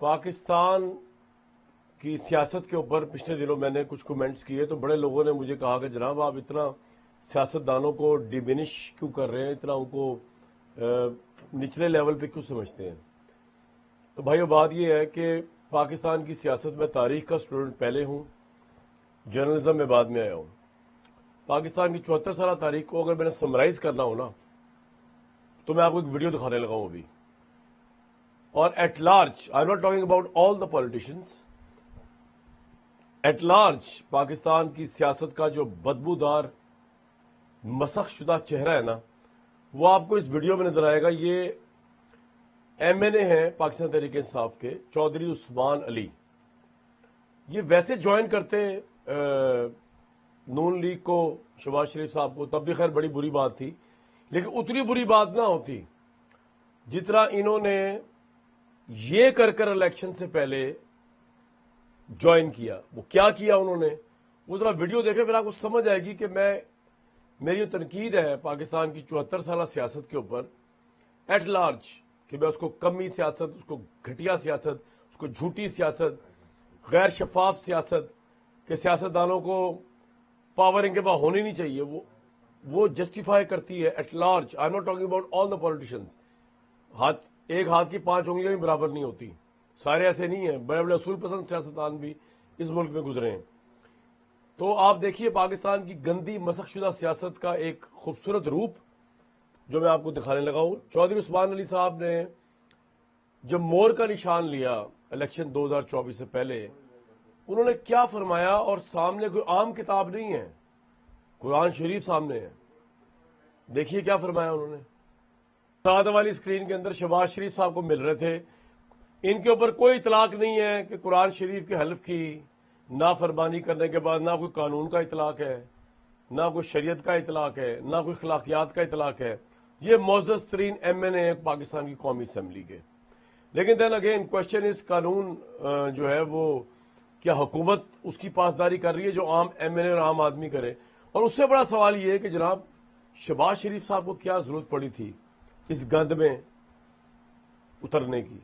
پاکستان کی سیاست کے اوپر پچھلے دنوں میں نے کچھ کومنٹس کیے تو بڑے لوگوں نے مجھے کہا کہ جناب آپ اتنا سیاستدانوں کو ڈیمینش کیوں کر رہے ہیں، اتنا ان کو نچلے لیول پہ کیوں سمجھتے ہیں. تو بھائیو بات یہ ہے کہ پاکستان کی سیاست میں تاریخ کا اسٹوڈنٹ پہلے ہوں، جرنلزم میں بعد میں آیا ہوں. پاکستان کی 74 سالہ تاریخ کو اگر میں نے سمرائز کرنا ہو نا تو میں آپ کو ایک ویڈیو دکھانے لگا ہوں ابھی. اور at large, I am not talking about all the politicians, at large Pakistan کی سیاست کا جو بدبودار مسخ شدہ چہرہ ہے نا، وہ آپ کو اس ویڈیو میں نظر آئے گا. یہ ایم این اے ہیں پاکستان تحریک انصاف کے، چودھری عثمان علی. یہ ویسے جوائن کرتے نون لیگ کو، شہباز شریف صاحب کو، تب بھی خیر بڑی بری بات تھی، لیکن اتنی بری بات نہ ہوتی جتنا انہوں نے یہ کر کر الیکشن سے پہلے جوائن کیا. وہ کیا کیا انہوں نے، وہ ذرا ویڈیو دیکھیں، پھر آپ کو سمجھ آئے گی کہ میری جو تنقید ہے پاکستان کی 74 سالہ سیاست کے اوپر ایٹ لارج، کہ میں اس کو کمی سیاست، اس کو گھٹیا سیاست، اس کو جھوٹی سیاست، غیر شفاف سیاست، کہ سیاستدانوں کو پاور ان کے پاس ہونی نہیں چاہیے، وہ جسٹیفائی کرتی ہے at large. I am not talking about all the politicians. ایک ہاتھ کی 5 انگلیاں بھی برابر نہیں ہوتی، سارے ایسے نہیں ہیں، بڑے بڑے اصول پسند سیاستدان بھی اس ملک میں گزرے ہیں. تو آپ دیکھیے پاکستان کی گندی مسخ شدہ سیاست کا ایک خوبصورت روپ جو میں آپ کو دکھانے لگا ہوں. چودھری عثمان علی صاحب نے جب مور کا نشان لیا الیکشن 2024 سے پہلے، انہوں نے کیا فرمایا، اور سامنے کوئی عام کتاب نہیں ہے، قرآن شریف سامنے ہے. دیکھیے کیا فرمایا انہوں نے. ساتھ والی اسکرین کے اندر شہباز شریف صاحب کو مل رہے تھے. ان کے اوپر کوئی اطلاق نہیں ہے کہ قرآن شریف کے حلف کی نافرمانی کرنے کے بعد نہ کوئی قانون کا اطلاق ہے، نہ کوئی شریعت کا اطلاق ہے، نہ کوئی اخلاقیات کا اطلاق ہے. یہ معزز ترین ایم این اے پاکستان کی قومی اسمبلی کے. لیکن دین اگین کوشچن از، قانون جو ہے وہ کیا حکومت اس کی پاسداری کر رہی ہے جو عام ایم این اے اور عام آدمی کرے؟ اور اس سے بڑا سوال یہ ہے کہ جناب شہباز شریف صاحب کو کیا ضرورت پڑی تھی اس گند میں اترنے کی؟